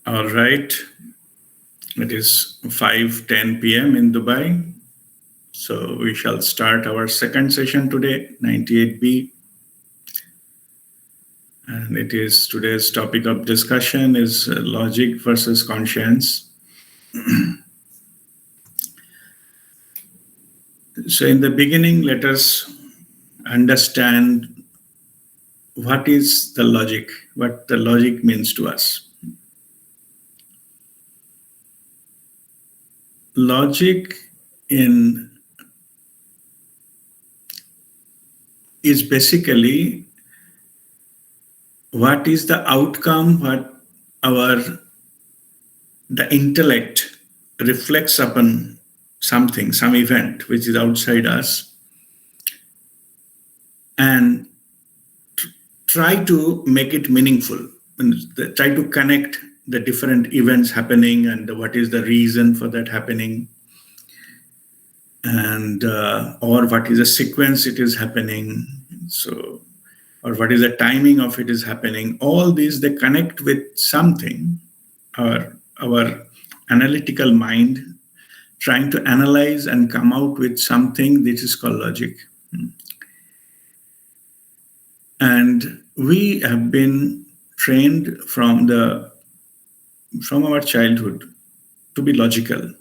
All right. It is 5:10 p.m. in Dubai. So we shall start our second session today, 98B. And it is today's topic of discussion is logic versus conscience. So in the beginning, let us understand what is the logic, what the logic means to us. Logic is basically what is the outcome, what the intellect reflects upon something, some event which is outside us, and try to make it meaningful, and try to connect the different events happening and what is the reason for that happening, and or what is the sequence it is happening, so or what is the timing of it is happening. All these, they connect with something, or our analytical mind trying to analyze and come out with something. This is called logic. And we have been trained from our childhood to be logical.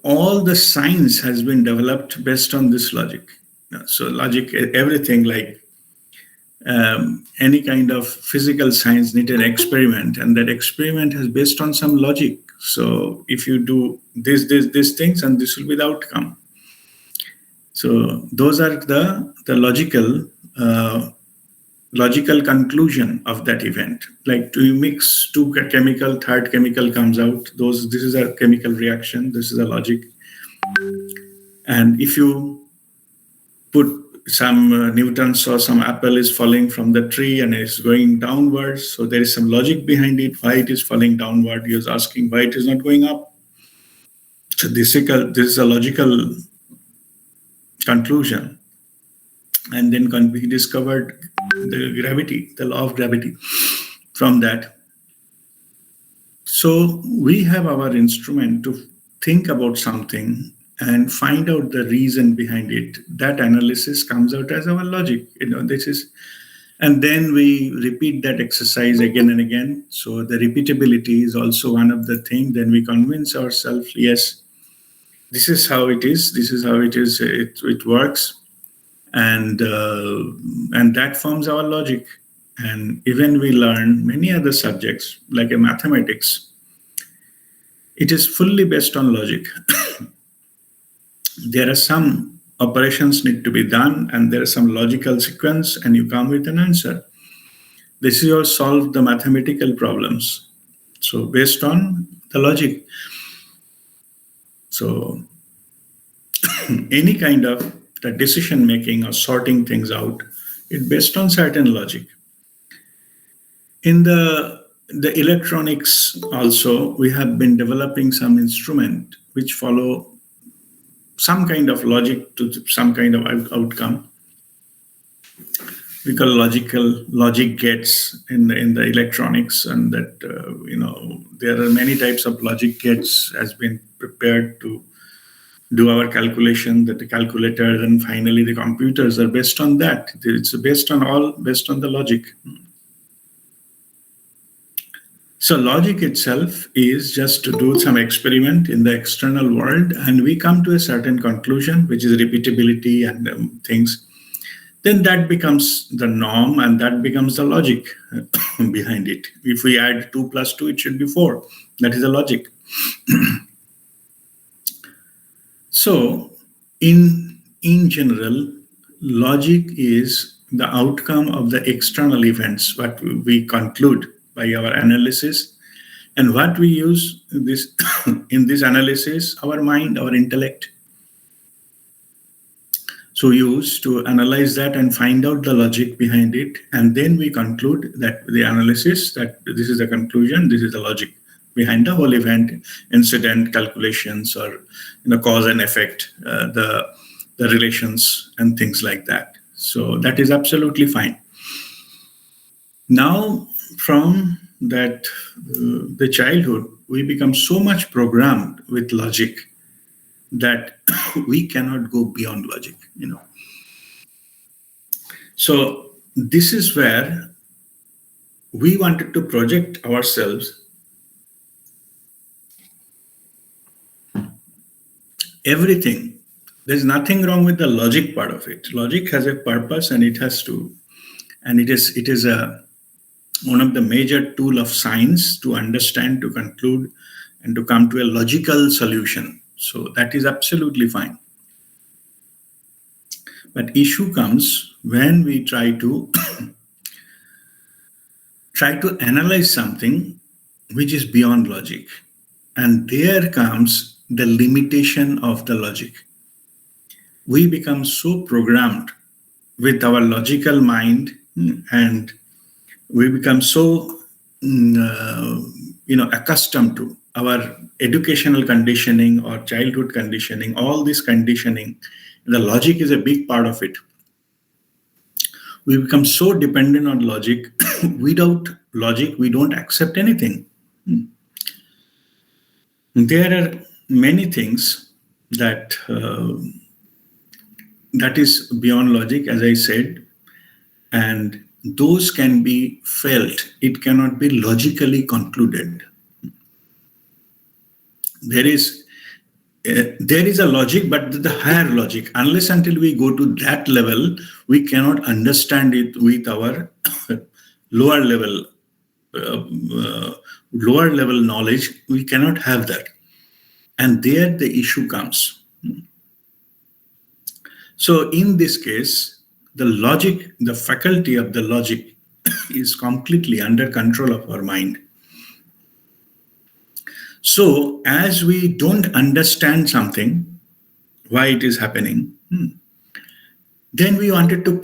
All the science has been developed based on this logic. So logic, everything like any kind of physical science need an experiment, and that experiment is based on some logic. So if you do these things, and this will be the outcome. So those are the logical conclusion of that event. Like, do you mix two chemical, third chemical comes out. This is a chemical reaction. This is a logic. And if you put some Newton saw some apple is falling from the tree and it's going downwards, so there is some logic behind it. Why it is falling downward? He was asking why it is not going up. So this is a logical conclusion. And then we discovered the law of gravity from that. So we have our instrument to think about something and find out the reason behind it. That analysis comes out as our logic. And then we repeat that exercise again and again. So the repeatability is also one of the things. Then we convince ourselves, yes, this is how it is. This is how it is. It works. And that forms our logic. And even we learn many other subjects, like mathematics, it is fully based on logic. There are some operations need to be done, and there is some logical sequence, and you come with an answer. This is how you solve the mathematical problems. So based on the logic. So any kind of the decision making or sorting things out, it's based on certain logic. In the electronics also, we have been developing some instrument which follow some kind of logic to some kind of outcome. We call logic gates in the electronics, and that there are many types of logic gates has been prepared to do our calculation, that the calculator and finally the computers are based on that. It's based on the logic. So logic itself is just to do some experiment in the external world, and we come to a certain conclusion, which is repeatability and things. Then that becomes the norm, and that becomes the logic behind it. If we add 2 plus 2, it should be 4. That is the logic. So in general, logic is the outcome of the external events, what we conclude by our analysis, and what we use in this analysis, our mind, our intellect. So we use to analyze that and find out the logic behind it, and then we conclude that the analysis, that this is the conclusion, this is the logic behind the whole event, incident, calculations, or cause and effect, the relations and things like that. So that is absolutely fine. Now, from that, the childhood, we become so much programmed with logic that we cannot go beyond logic. So this is where we wanted to project ourselves. Everything. There's nothing wrong with the logic part of it. Logic has a purpose, and it is a one of the major tool of science to understand, to conclude, and to come to a logical solution. So that is absolutely fine. But issue comes when we try to analyze something which is beyond logic. And there comes the limitation of the logic. We become so programmed with our logical mind, and we become so accustomed to our educational conditioning or childhood conditioning. All this conditioning, the logic is a big part of it. We become so dependent on logic. Without logic, we don't accept anything. There are many things that is beyond logic, as I said, and those can be felt. It cannot be logically concluded. There is a logic, but the higher logic. Unless until we go to that level, we cannot understand it with our lower level knowledge. We cannot have that, and there the issue comes. So in this case, the logic, the faculty of the logic, is completely under control of our mind. So as we don't understand something, why it is happening, then we wanted to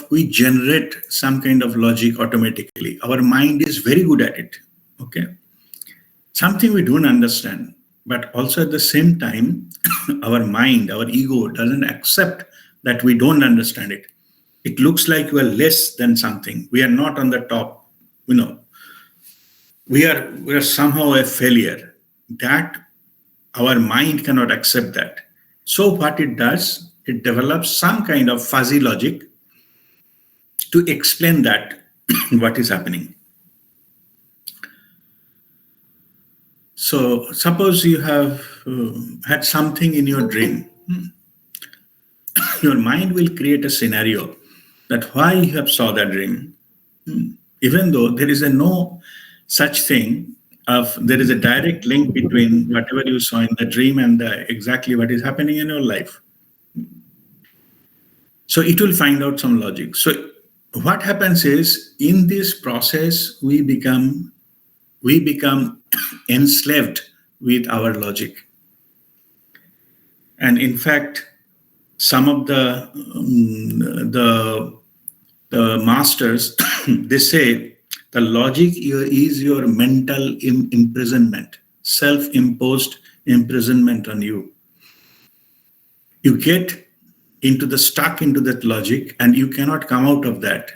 we generate some kind of logic automatically. Our mind is very good at it. Okay. Something we don't understand, but also at the same time, our mind, our ego doesn't accept that we don't understand it. It looks like we are less than something. We are not on the top. We are somehow a failure. That our mind cannot accept that. So what it does, it develops some kind of fuzzy logic to explain that what is happening. So suppose you have had something in your dream. Your mind will create a scenario that why you have saw that dream, even though there is no such thing there is a direct link between whatever you saw in the dream and exactly what is happening in your life. So it will find out some logic. So what happens is, in this process, we become enslaved with our logic. And in fact, some of the masters, they say the logic is your mental imprisonment, self-imposed imprisonment on you. You get stuck into that logic, and you cannot come out of that.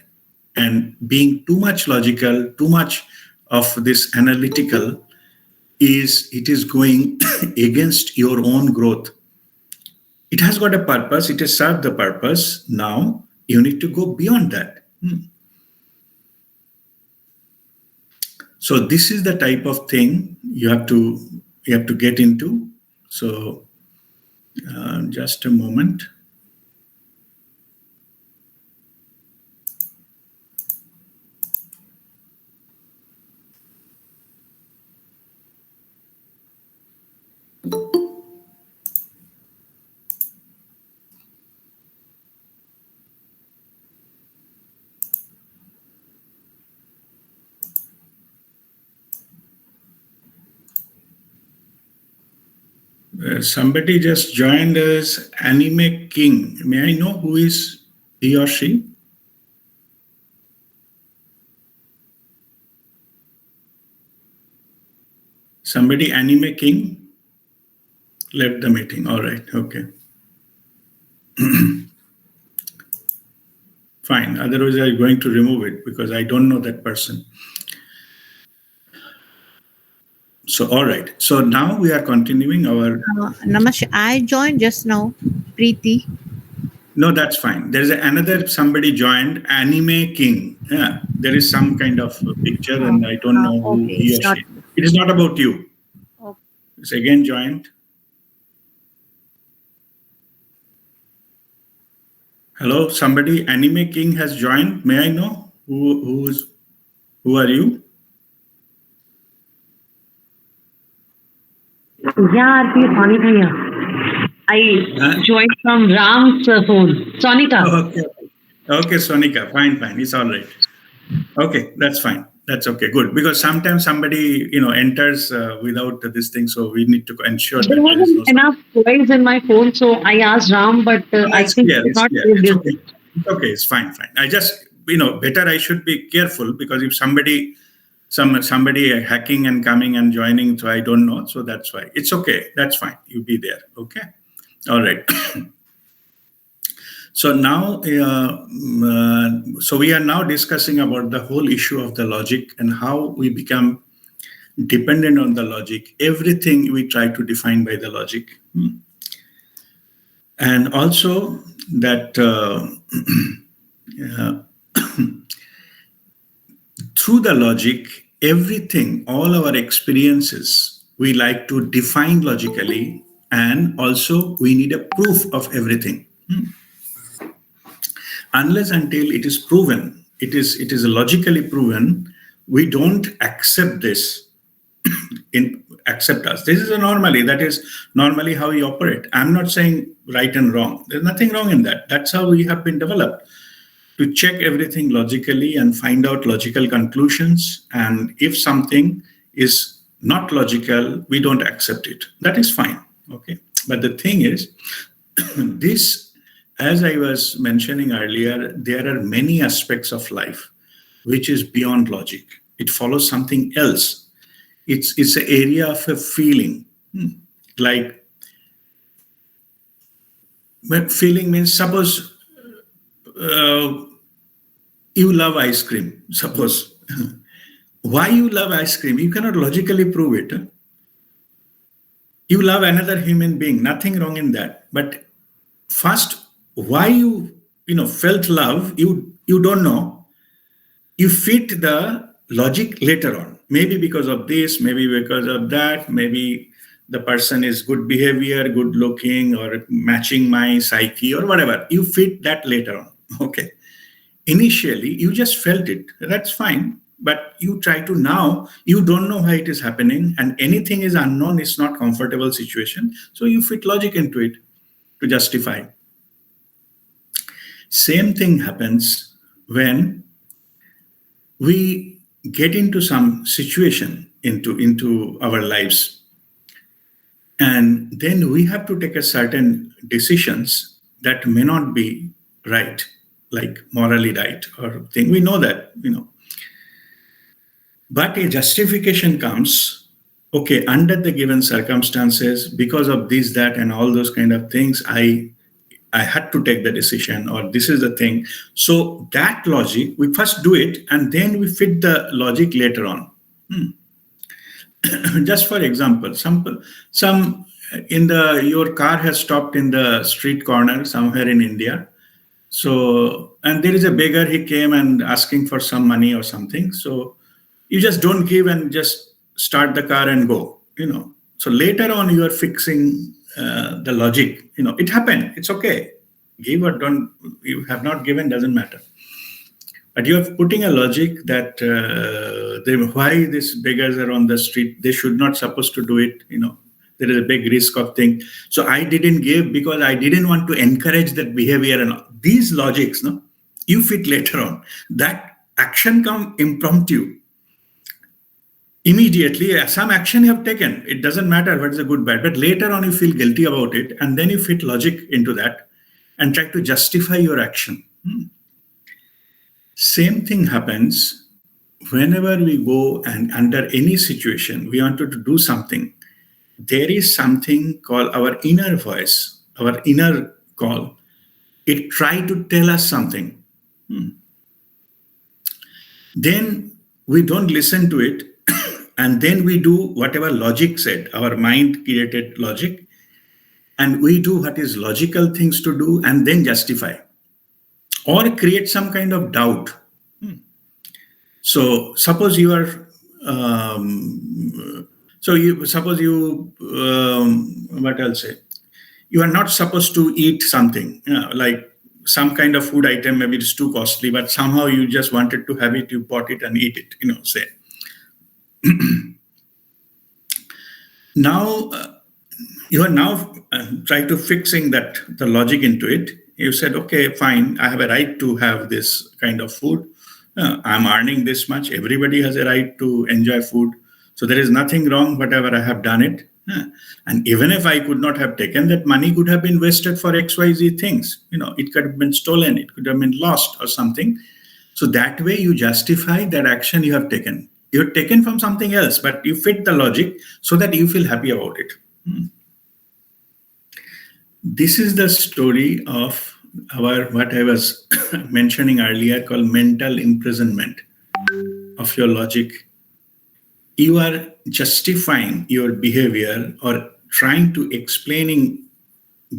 And being too much logical, too much of this analytical, it is going against your own growth. It has got a purpose. It has served the purpose. Now you need to go beyond that. So this is the type of thing you have to get into. So just a moment. Somebody just joined us, Anime King. May I know who is he or she? Somebody, Anime King, left the meeting. All right, okay. Fine. Otherwise, I'm going to remove it because I don't know that person. So, all right. So now we are continuing our. Namaste. I joined just now, Preeti. No, that's fine. There's another somebody joined Anime King. Yeah, there is some kind of a picture, and I don't know who Okay, he or it's not. she. It is not about you. Okay. It's again joined. Hello, somebody. Anime King has joined. May I know who are you? Yeah, Aarti, Sonika here. I Huh? joined from Ram's phone. Sonika. Okay. Okay, Sonika. Fine, fine. It's all right. Okay, that's fine. That's okay. Good. Because sometimes somebody, enters without this thing, so we need to ensure There that there is no. wasn't enough voice in my phone, so I asked Ram, but No, I it's think clear. it's It's not clear. saved It's yet. okay. It's okay. It's fine. Fine. I just, better I should be careful because if somebody hacking and coming and joining, so I don't know. So that's why it's okay. That's fine. You be there. Okay. All right. So now, so we are now discussing about the whole issue of the logic and how we become dependent on the logic. Everything we try to define by the logic. And also that uh, through the logic, everything, all our experiences, we like to define logically, and also we need a proof of everything. Unless until it is proven, it is logically proven, we don't accept this in accept us. This is a normally, that is normally how we operate. I'm not saying right and wrong. There's nothing wrong in that. That's how we have been developed, to check everything logically and find out logical conclusions. And if something is not logical, we don't accept it. That is fine. Okay. But the thing is, this, as I was mentioning earlier, there are many aspects of life which is beyond logic. It follows something else. It's an area of a feeling. Like, when feeling means, suppose uh, you love ice cream. Suppose why you love ice cream, you cannot logically prove it. You love another human being, nothing wrong in that. But first, why you felt love, you don't know. You fit the logic later on. Maybe because of this, maybe because of that, maybe the person is good behavior, good looking, or matching my psyche, or whatever. You fit that later on. Okay. Initially you just felt it, that's fine, but you try to, now you don't know why it is happening, and anything is unknown, it's not comfortable situation, so you fit logic into it to justify. Same thing happens when we get into some situation into our lives, and then we have to take a certain decisions that may not be right, like morally right or thing, we know that. But a justification comes, okay, under the given circumstances, because of this, that, and all those kind of things, I had to take the decision, or this is the thing. So that logic, we first do it, and then we fit the logic later on. Just for example, some in the your car has stopped in the street corner somewhere in India. So, and there is a beggar, he came and asking for some money or something. So you just don't give and just start the car and go. So later on you are fixing the logic. It happened, it's okay, give or don't, you have not given, doesn't matter, but you are putting a logic that why these beggars are on the street, they should not supposed to do it. There is a big risk of thing, so I didn't give because I didn't want to encourage that behavior, and all. These logics, no, you fit later on. That action come impromptu. Immediately, some action you have taken, it doesn't matter what is a good bad, but later on you feel guilty about it, and then you fit logic into that and try to justify your action. Same thing happens whenever we go and under any situation we wanted to do something. There is something called our inner voice, our inner call. It try to tell us something. Then we don't listen to it, and then we do whatever logic said, our mind created logic, and we do what is logical things to do and then justify or create some kind of doubt. So suppose you are what I'll say, you are not supposed to eat something, like some kind of food item, maybe it's too costly, but somehow you just wanted to have it, you bought it and eat it, say. Now, you are now trying to fixing that, the logic into it. You said, okay, fine, I have a right to have this kind of food. I'm earning this much. Everybody has a right to enjoy food. So there is nothing wrong, whatever I have done it. And even if I could not have taken that money, could have been wasted for XYZ things. It could have been stolen, it could have been lost or something. So that way you justify that action you have taken. You're taken from something else, but you fit the logic so that you feel happy about it. This is the story of what I was mentioning earlier, called mental imprisonment of your logic. You are justifying your behavior or trying to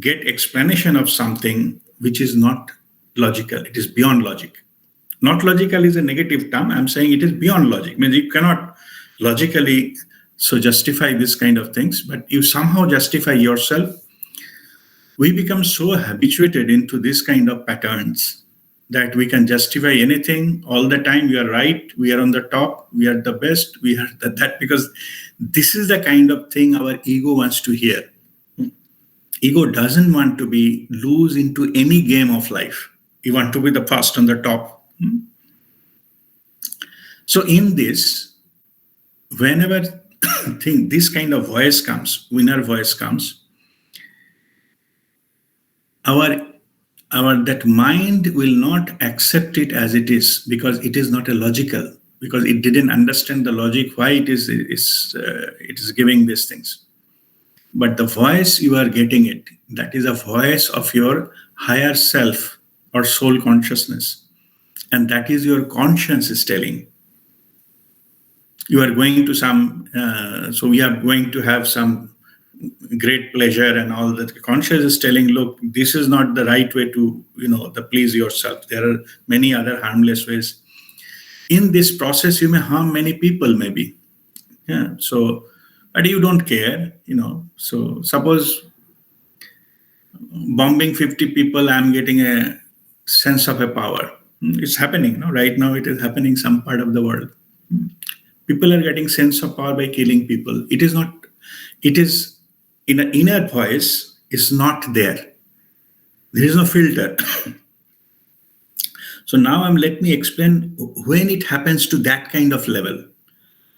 get explanation of something which is not logical. It is beyond logic. Not logical is a negative term. I'm saying it is beyond logic. Means you cannot logically justify this kind of things, but you somehow justify yourself. We become so habituated into this kind of patterns that we can justify anything all the time. We are right. We are on the top. We are the best. We are that, because this is the kind of thing our ego wants to hear. Ego doesn't want to be lose into any game of life. You want to be the first on the top. So in this, whenever this kind of voice comes, inner voice comes, our that mind will not accept it as it is, because it is not a logical, because it didn't understand the logic why it is giving these things. But the voice you are getting it, that is a voice of your higher self or soul consciousness, and that is your conscience is telling. You are going to so we are going to have some great pleasure and all that. Conscious is telling, look, this is not the right way to, to please yourself. There are many other harmless ways. In this process, you may harm many people, maybe. Yeah. So, but you don't care, So suppose bombing 50 people, I'm getting a sense of a power. It's happening, right now. It is happening some part of the world. People are getting sense of power by killing people. It is not. It is. In an inner voice, is not there. There is no filter. So now let me explain when it happens to that kind of level.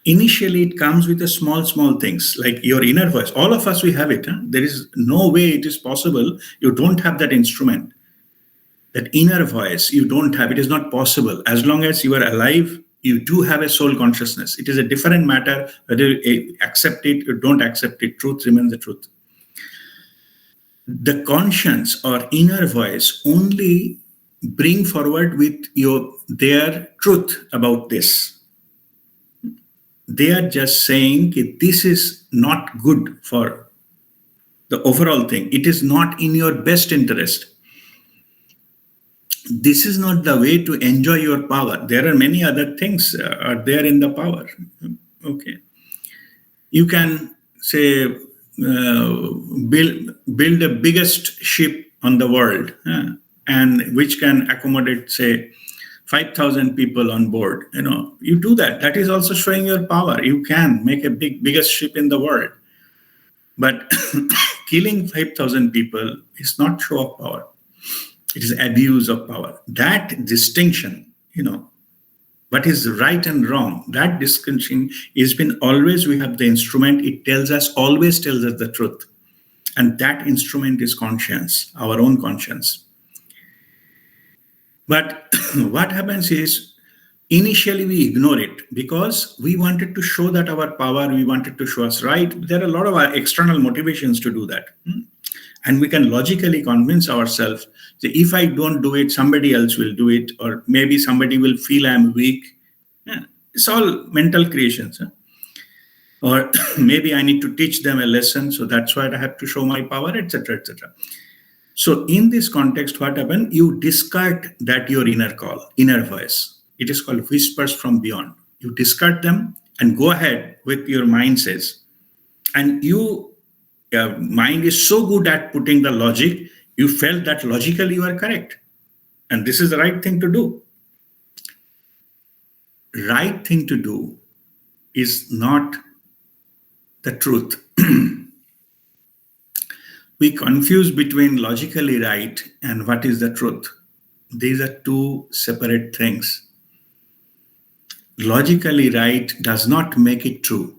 Initially, it comes with a small things like your inner voice. All of us, we have it. There is no way it is possible. You don't have that instrument. That inner voice, you don't have. It is not possible. As long as you are alive, you do have a soul consciousness. It is a different matter whether you accept it or don't accept it. Truth remains the truth. The conscience or inner voice only bring forward with their truth about this. They are just saying this is not good for the overall thing. It is not in your best interest. This is not the way to enjoy your power. There are many other things are there in the power. Okay. You can say, build the biggest ship on the world, and which can accommodate, say, 5,000 people on board. You do that. That is also showing your power. You can make a biggest ship in the world. But killing 5,000 people is not show of power. It is abuse of power. That distinction, what is right and wrong, that distinction has been always, we have the instrument, it always tells us the truth. And that instrument is conscience, our own conscience. But what happens is, initially we ignore it because we wanted to show that our power, we wanted to show us right. There are a lot of external motivations to do that. And we can logically convince ourselves that if I don't do it, somebody else will do it, or maybe somebody will feel I'm weak. Yeah, it's all mental creations. Huh? Or maybe I need to teach them a lesson, so that's why I have to show my power, etc., etc. So in this context, what happened? You discard that your inner call, inner voice. It is called whispers from beyond. You discard them and go ahead with your mind says. And your mind is so good at putting the logic, you felt that logically you are correct. And this is the right thing to do. Right thing to do is not the truth. We confuse between logically right and what is the truth. These are two separate things. Logically right does not make it true.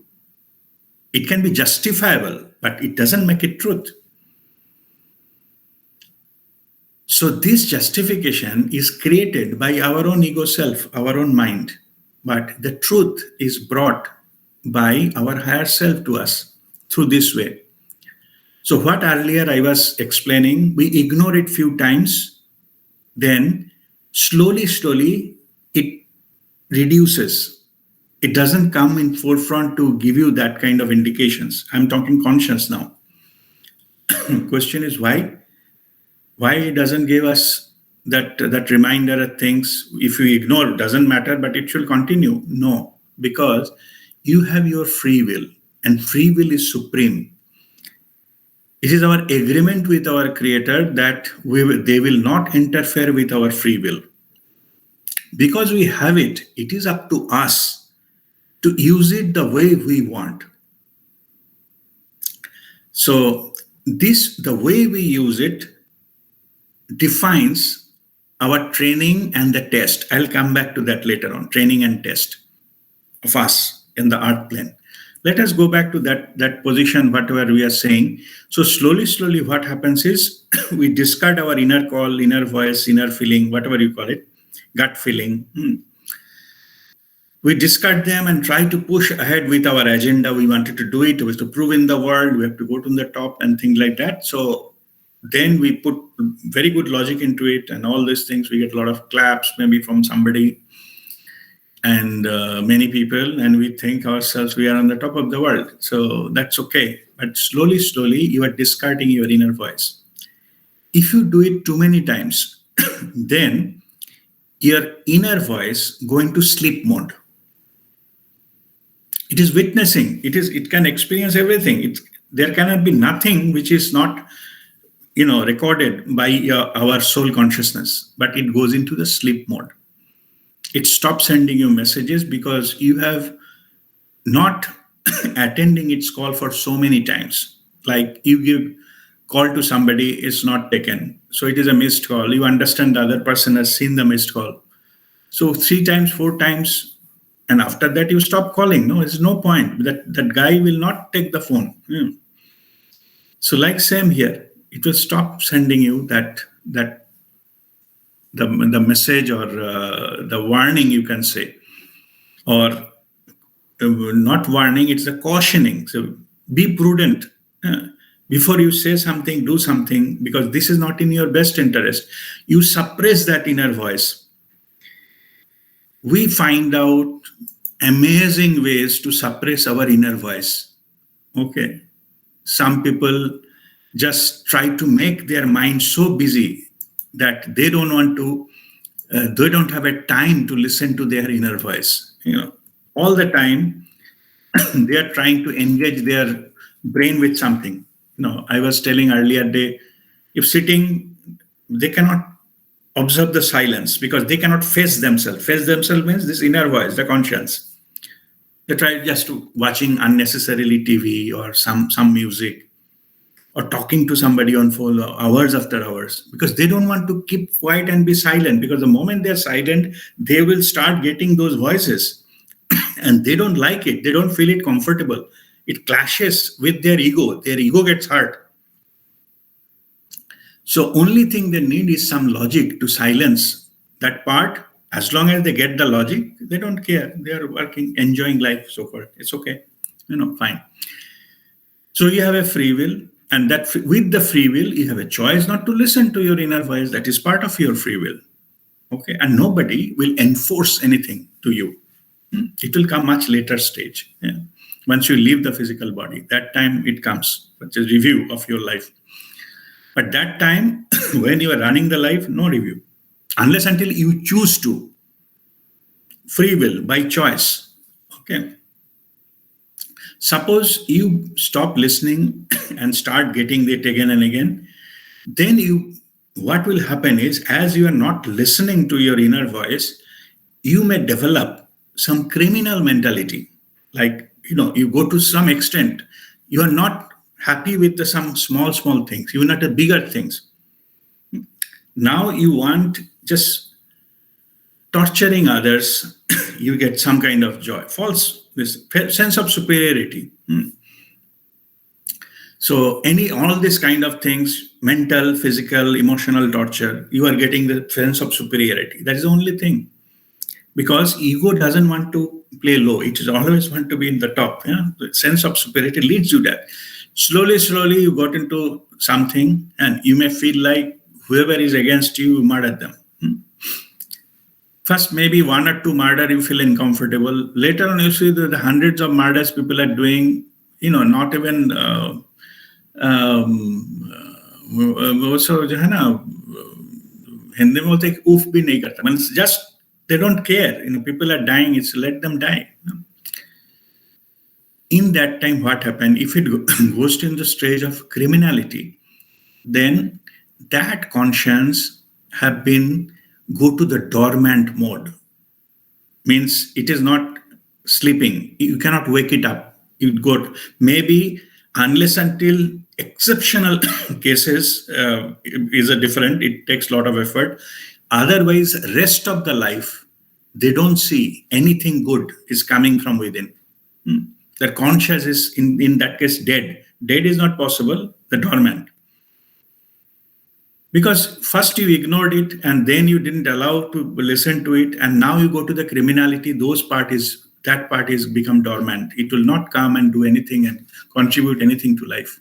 It can be justifiable, but it doesn't make it truth. So this justification is created by our own ego self, our own mind. But the truth is brought by our higher self to us through this way. So what earlier I was explaining, we ignore it few times, then slowly it reduces. It doesn't come in forefront to give you that kind of indications. I'm talking conscious now. Question is why? Why it doesn't give us that reminder of things? If you ignore, it doesn't matter, but it should continue. No, because you have your free will, and free will is supreme. It is our agreement with our Creator that they will not interfere with our free will. Because we have it, it is up to us to use it the way we want. So the way we use it defines our training and the test. I'll come back to that later on, training and test of us in the art plane. Let us go back to that position, whatever we are saying. So slowly, what happens is we discard our inner call, inner voice, inner feeling, whatever you call it, gut feeling. We discard them and try to push ahead with our agenda. We wanted to do it. It was to prove in the world. We have to go to the top and things like that. So then we put very good logic into it and all these things. We get a lot of claps, maybe from somebody and many people, and we think ourselves we are on the top of the world. So that's okay. But slowly, you are discarding your inner voice. If you do it too many times, then your inner voice go into sleep mode. It is witnessing. It can experience everything. There cannot be nothing which is not, recorded by our soul consciousness. But it goes into the sleep mode. It stops sending you messages because you have not attending its call for so many times. Like you give call to somebody, it's not taken. So it is a missed call. You understand the other person has seen the missed call. So 3 times, 4 times, and after that you stop calling. No, there's no point. That guy will not take the phone. So like same here, it will stop sending you that the message or the warning, you can say, or not warning, it's a cautioning. So be prudent. Before you say something, do something, because this is not in your best interest. You suppress that inner voice. We find out amazing ways to suppress our inner voice. Okay. Some people just try to make their mind so busy that they don't want to, they don't have a time to listen to their inner voice. All the time they are trying to engage their brain with something. I was telling earlier day, if sitting, they cannot observe the silence because they cannot face themselves. Face themselves means this inner voice, the conscience. They try just to watching unnecessarily TV or some music, or talking to somebody on phone hours after hours, because they don't want to keep quiet and be silent, because the moment they're silent, they will start getting those voices and they don't like it. They don't feel it comfortable. It clashes with their ego. Their ego gets hurt. So only thing they need is some logic to silence that part. As long as they get the logic, they don't care. They are working, enjoying life, so forth. It's okay. Fine. So you have a free will. And that with the free will, you have a choice not to listen to your inner voice. That is part of your free will. Okay, and nobody will enforce anything to you. It will come much later stage. Yeah. Once you leave the physical body, that time it comes, which is review of your life. But that time, when you are running the life, no review. Unless until you choose to. Free will, by choice. Okay. Suppose you stop listening and start getting it again and again, then what will happen is, as you are not listening to your inner voice, you may develop some criminal mentality. Like, you go to some extent, you are not happy with some small things, even at the bigger things. Now you want just torturing others, you get some kind of joy. False, this sense of superiority. So all this kind of things, mental, physical, emotional torture, you are getting the sense of superiority. That is the only thing. Because ego doesn't want to play low. It is always want to be in the top. Yeah? The sense of superiority leads you there. Slowly, you got into something, and you may feel like whoever is against you, you murder them. First, maybe one or two murder, you feel uncomfortable. Later on, you see the hundreds of murders people are doing, not even... वो जो है ना हिंदी में बोलते ऊफ भी नहीं करता. Means just they don't care. People are dying. It's let them die. In that time, what happened? If it goes in the stage of criminality, then that conscience have been go to the dormant mode. Means it is not sleeping. You cannot wake it up. It got maybe unless until exceptional cases is a different. It takes a lot of effort. Otherwise, rest of the life, they don't see anything good is coming from within. The conscious is in that case dead. Dead is not possible. The dormant. Because first you ignored it and then you didn't allow to listen to it, and now you go to the criminality. That part is become dormant. It will not come and do anything and contribute anything to life.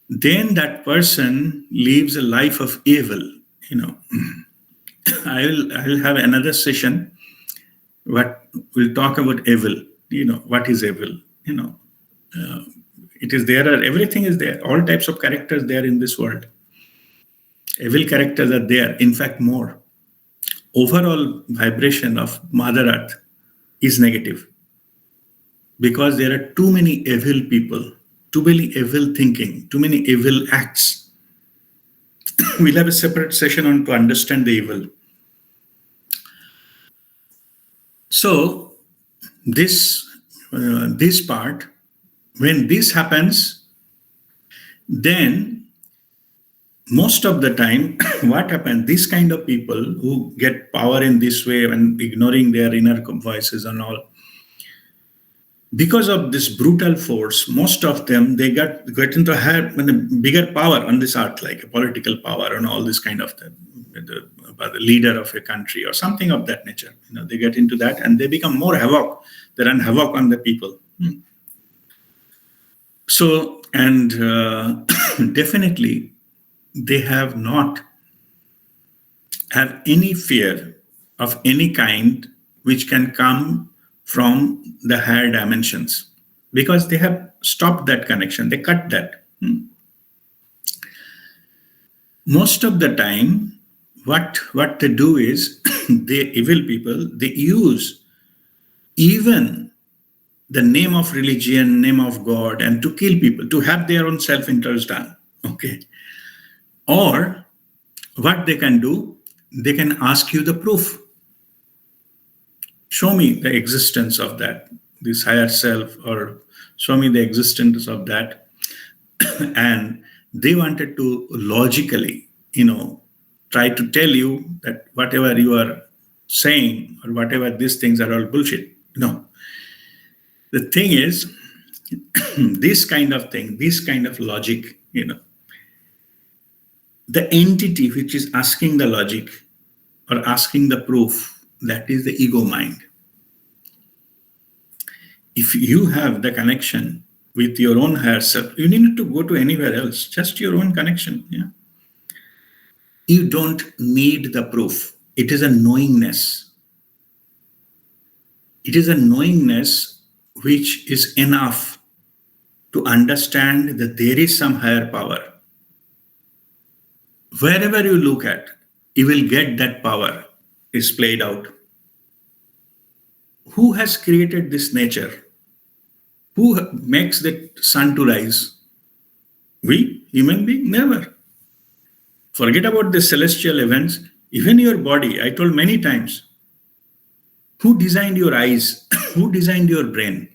Then that person lives a life of evil. I will have another session. We'll talk about evil. What is evil? It is there. Everything is there. All types of characters there in this world. Evil characters are there. In fact, more. Overall vibration of Mother Earth is negative because there are too many evil people, too many evil thinking, too many evil acts. We'll have a separate session on to understand the evil. So this part, when this happens, then most of the time, what happens? This kind of people who get power in this way and ignoring their inner voices and all, because of this brutal force, most of them, they get into a bigger power on this earth, like a political power and all this kind of thing, the leader of a country or something of that nature. They get into that and they become more havoc. They run havoc on the people. So, and definitely, they have not have any fear of any kind which can come from the higher dimensions, because they have stopped that connection. They cut that. Most of the time, what they do is, the evil people, they use even the name of religion, name of God, and to kill people, to have their own self-interest done. Okay. Or what they can do, they can ask you the proof. Show me the existence of that, this higher self, or show me the existence of that. And they wanted to logically, try to tell you that whatever you are saying or whatever these things are all bullshit. No. The thing is, this kind of thing, this kind of logic, the entity which is asking the logic or asking the proof, that is the ego mind. If you have the connection with your own higher self. You need to go to anywhere else, just your own connection. Yeah. You don't need the proof. It is a knowingness. It is a knowingness which is enough to understand that there is some higher power. Wherever you look at, you will get that power is played out. Who has created this nature? Who makes the sun to rise? We, human being, never. Forget about the celestial events. Even your body, I told many times, who designed your eyes? Who designed your brain?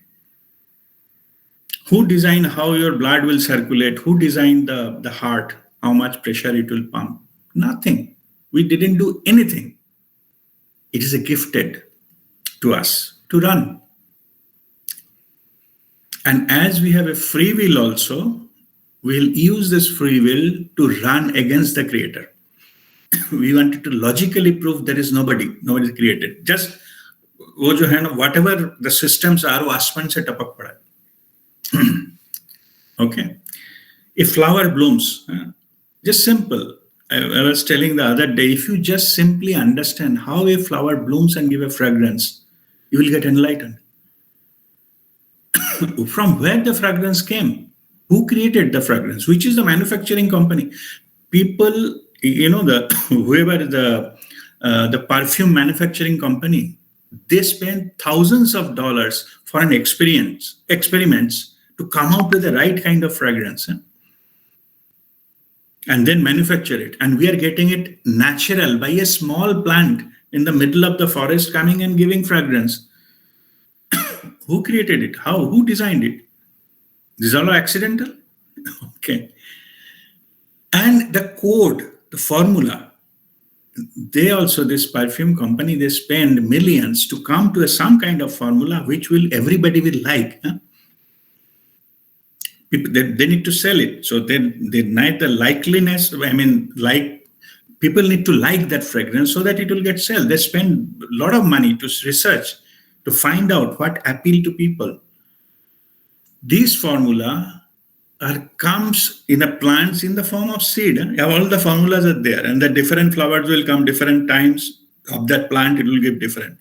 Who designed how your blood will circulate? Who designed the heart? How much pressure it will pump? Nothing. We didn't do anything. It is a gifted to us to run. And as we have a free will also, we'll use this free will to run against the creator. We wanted to logically prove there is nobody is created. Just वो जो है ना, whatever the systems are, वो आसमान से टपक पड़ा है. Okay. A flower blooms. Just simple. I was telling the other day, if you just simply understand how a flower blooms and give a fragrance, you will get enlightened. From where the fragrance came? Who created the fragrance? Which is the manufacturing company? People, whoever the perfume manufacturing company, they spend thousands of dollars for an experiments to come out with the right kind of fragrance. And then manufacture it. And we are getting it natural by a small plant in the middle of the forest coming and giving fragrance. Who created it? How? Who designed it? This is all accidental? Okay. And the code, the formula, they also, this perfume company, they spend millions to come to some kind of formula which everybody will like. They need to sell it. So they need the likeliness. People need to like that fragrance so that it will get sold. They spend a lot of money to research, to find out what appeal to people. These formula comes in a plants in the form of seed. All the formulas are there, and the different flowers will come different times of that plant. It will give different.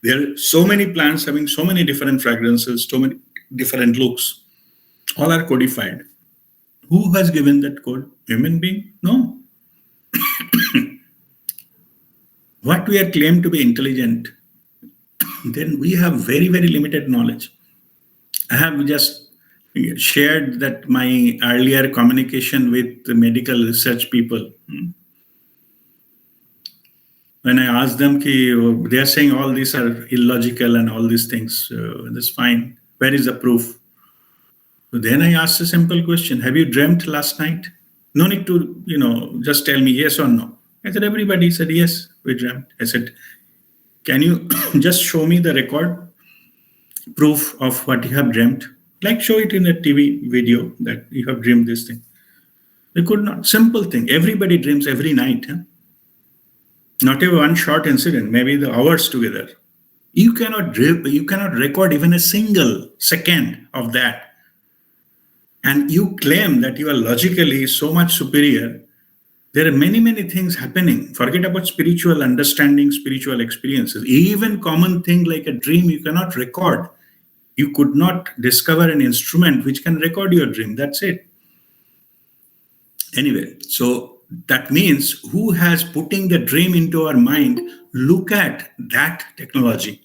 There are so many plants having so many different fragrances, so many different looks. All are codified. Who has given that code? Human being? No. What we are claimed to be intelligent, then we have very, very limited knowledge. I have just shared that my earlier communication with the medical research people. When I asked them, they are saying all these are illogical and all these things, that's fine. Where is the proof? So then I asked a simple question. Have you dreamt last night? No need to, just tell me yes or no. I said, everybody said, yes, we dreamt. I said, can you just show me the record, proof of what you have dreamt? Like show it in a TV video that you have dreamed this thing. They could not. Simple thing. Everybody dreams every night. Not even one short incident, maybe the hours together. You cannot dream, you cannot record even a single second of that. And you claim that you are logically so much superior. There are many, many things happening. Forget about spiritual understanding, spiritual experiences. Even common thing like a dream, you cannot record. You could not discover an instrument which can record your dream. That's it. Anyway, so that means who has putting the dream into our mind? Look at that technology.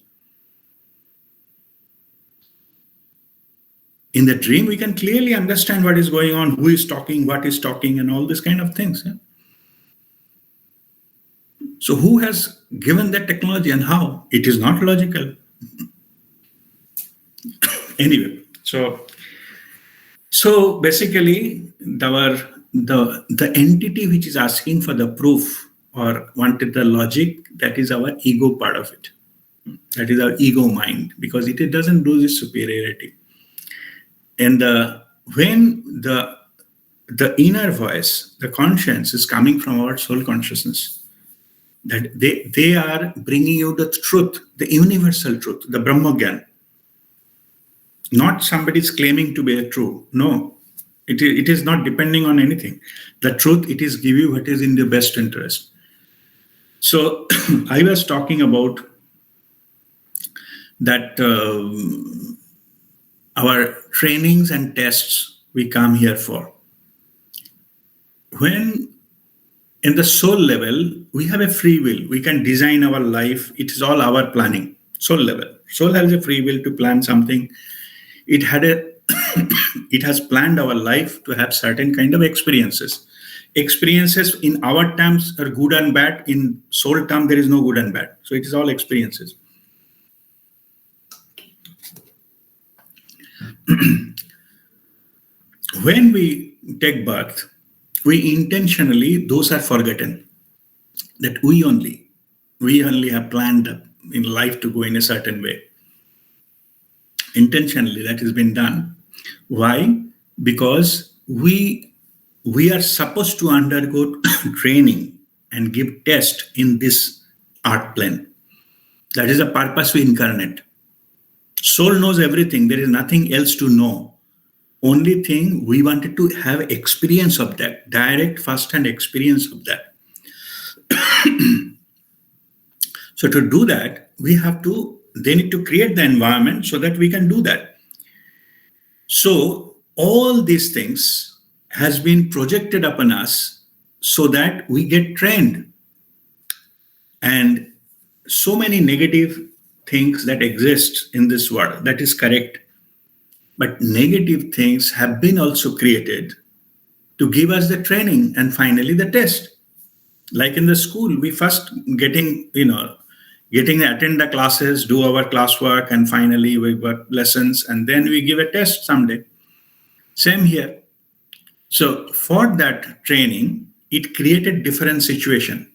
In the dream, we can clearly understand what is going on, who is talking, what is talking, and all these kind of things. So who has given that technology and how? It is not logical. Anyway, so basically, the entity which is asking for the proof or wanted the logic, that is our ego part of it. That is our ego mind, because it doesn't do this superiority. And when the inner voice, the conscience is coming from our soul consciousness, that they are bringing you the truth, the universal truth, the Brahma Gyan. Not somebody's claiming to be a true. No, it is not depending on anything. The truth, it is give you what is in the best interest. So I was talking about that our trainings and tests we come here for. When in the soul level, we have a free will. We can design our life. It is all our planning. Soul level. Soul has a free will to plan something. It had a it has planned our life to have certain kind of experiences. Experiences in our terms are good and bad. In soul term, there is no good and bad. So it is all experiences. When we take birth, we intentionally, those are forgotten. That we only have planned in life to go in a certain way. Intentionally, that has been done. Why? Because we are supposed to undergo training and give test in this art plane. That is the purpose we incarnate. Soul knows everything. There is nothing else to know. Only thing we wanted to have experience of that, direct first-hand experience of that. So to do that, they need to create the environment so that we can do that. So all these things has been projected upon us so that we get trained. And so many negative things that exist in this world, that is correct. But negative things have been also created to give us the training and finally the test. Like in the school, we first getting to attend the classes, do our classwork, and finally we got lessons, and then we give a test someday. Same here. So for that training, it created different situation.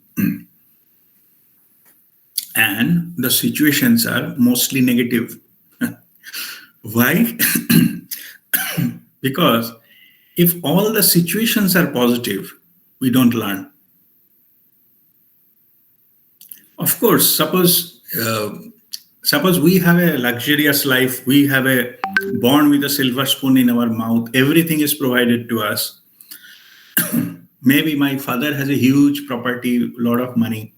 And the situations are mostly negative. Why? Because if all the situations are positive, we don't learn. Of course, suppose we have a luxurious life, we have a born with a silver spoon in our mouth, everything is provided to us. Maybe my father has a huge property, lot of money,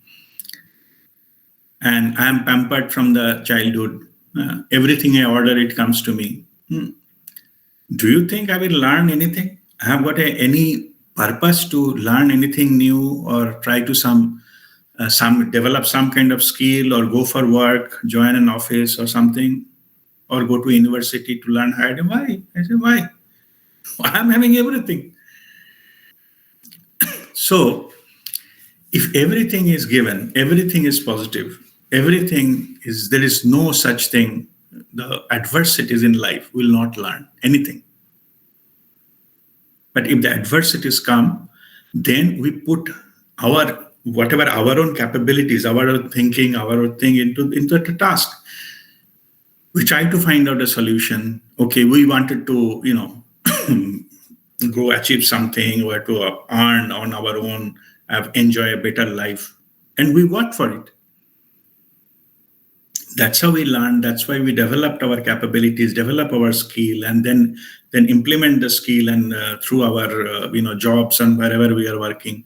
and I am pampered from the childhood. Everything I order, it comes to me. Do you think I will learn anything? I have got any purpose to learn anything new or try to develop some kind of skill or go for work, join an office or something, or go to university to learn higher? Why? I say, why? I'm having everything. So if everything is given, everything is positive, there is no such thing. The adversities in life will not learn anything. But if the adversities come, then we put our own capabilities, our own thinking, our own thing into the task. We try to find out a solution. Okay, we wanted to, go achieve something or to earn on our own, enjoy a better life. And we work for it. That's how we learn. That's why we developed our capabilities, develop our skill, and then implement the skill and through our jobs and wherever we are working.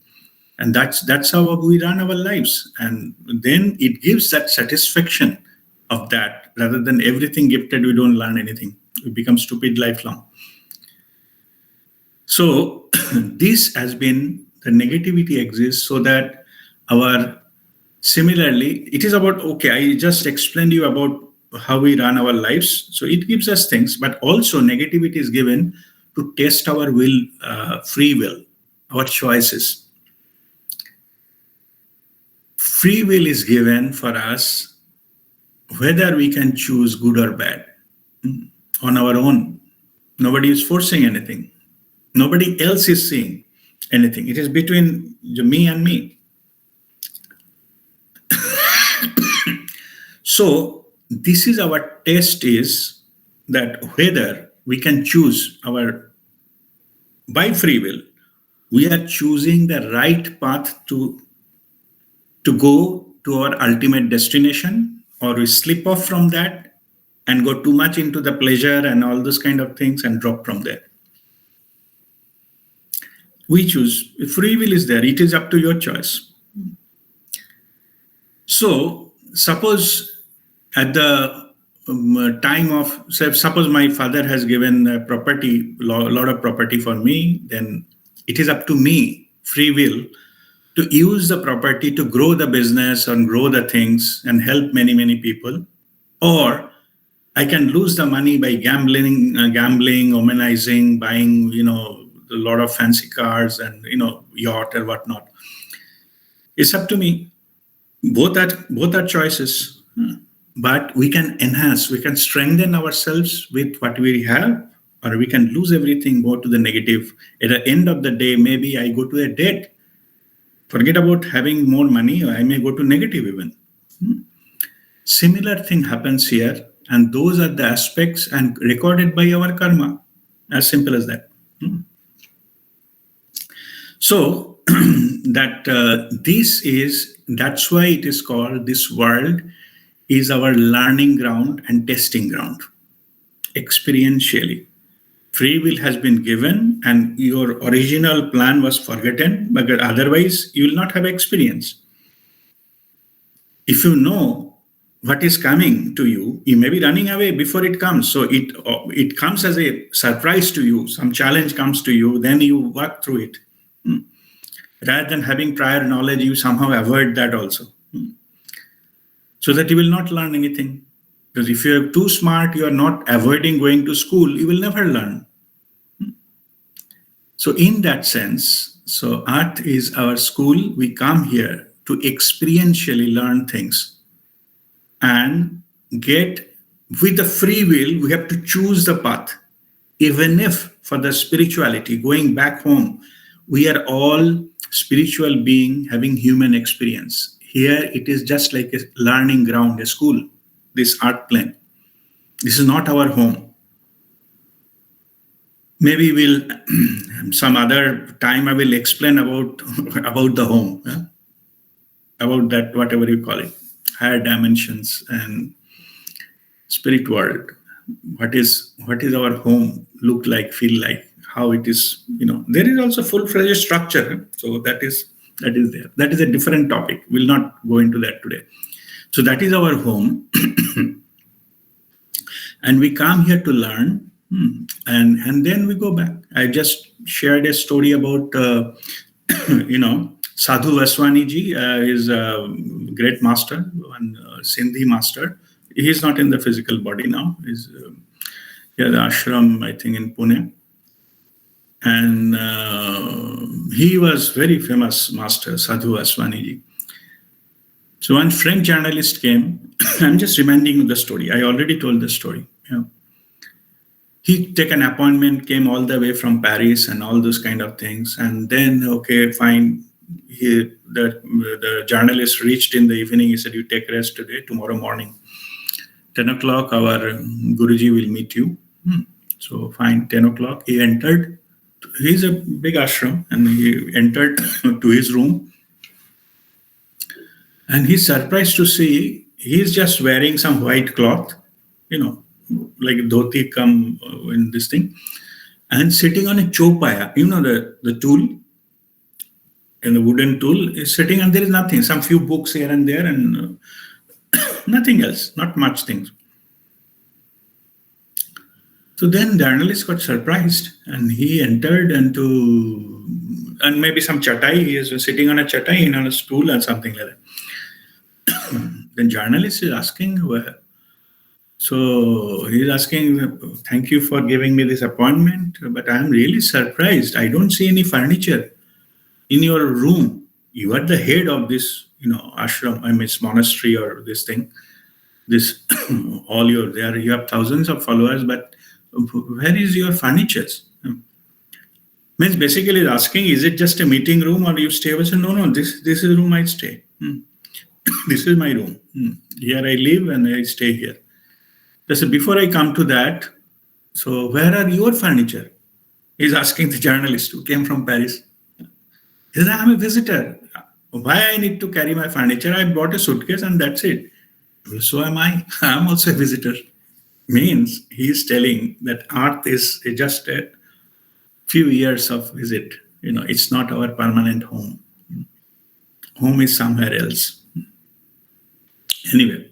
And that's how we run our lives. And then it gives that satisfaction of that, rather than everything gifted, we don't learn anything. We become stupid lifelong. So this has been, the negativity exists so that similarly, it is about, okay, I just explained you about how we run our lives. So it gives us things, but also negativity is given to test our will, free will, our choices. Free will is given for us whether we can choose good or bad on our own. Nobody is forcing anything. Nobody else is saying anything. It is between me and me. So this is our test, is that whether we can choose by free will, we are choosing the right path to go to our ultimate destination, or we slip off from that and go too much into the pleasure and all those kind of things and drop from there. We choose. Free will is there. It is up to your choice. So suppose at the time of, suppose my father has given a lot of property for me, then it is up to me, free will, to use the property to grow the business and grow the things and help many, many people. Or I can lose the money by gambling, womanizing, buying, a lot of fancy cars and, yacht or whatnot. It's up to me. Both are choices. But we can enhance, we can strengthen ourselves with what we have, or we can lose everything, go to the negative. At the end of the day, maybe I go to a debt. Forget about having more money, I may go to negative even. Similar thing happens here, and those are the aspects and recorded by our karma. As simple as that. So that's why it is called, this world is our learning ground and testing ground, experientially. Free will has been given and your original plan was forgotten, but otherwise you will not have experience. If you know what is coming to you, you may be running away before it comes. So it comes as a surprise to you, some challenge comes to you, then you work through it. Rather than having prior knowledge, you somehow avoid that also. So that you will not learn anything. Because if you are too smart, you are not avoiding going to school, you will never learn. So in that sense, so Earth is our school. We come here to experientially learn things and get, with the free will, we have to choose the path. Even if for the spirituality, going back home, we are all spiritual being having human experience. Here it is just like a learning ground, a school, this art plane. This is not our home. Maybe some other time I will explain about the home, about that, whatever you call it, higher dimensions and spirit world. What is our home look like, feel like, how it is, there is also full-fledged structure. So that is there. That is a different topic. We'll not go into that today. So that is our home. And we come here to learn, and then we go back. I just shared a story about, Sadhu Vaswani ji is a great master, and Sindhi master. He is not in the physical body now. He's the ashram, I think, in Pune. And he was very famous master, Sadhu Vaswani ji. So one French journalist came. I'm just reminding you the story. I already told the story. He took an appointment, came all the way from Paris and all those kind of things. And then, okay, fine. The journalist reached in the evening. He said, you take rest today, tomorrow morning. 10 o'clock, our Guruji will meet you. So fine, 10 o'clock, he entered. He's a big ashram, and he entered to his room. And he's surprised to see he's just wearing some white cloth, like dhoti come in this thing, and sitting on a chopaya, the tool, and the wooden tool is sitting, and there is nothing, some few books here and there, and nothing else, not much things. So then the journalist got surprised, and he entered into, and maybe some chatai, he is sitting on a chatai, on a stool or something like that. The journalist is asking, so he's asking, thank you for giving me this appointment, but I'm really surprised. I don't see any furniture in your room. You are the head of this, ashram, monastery or this thing. This, you have thousands of followers, but where is your furniture? Means basically he's asking, is it just a meeting room or you stay? I said, no, this is the room I stay. This is my room. Here I live and I stay here. I said, before I come to that, so where are your furniture? He's asking the journalist who came from Paris. He said, I'm a visitor. Why I need to carry my furniture? I brought a suitcase and that's it. So am I. I'm also a visitor. Means he is telling that Earth is just a few years of visit. It's not our permanent home. Home is somewhere else. Anyway,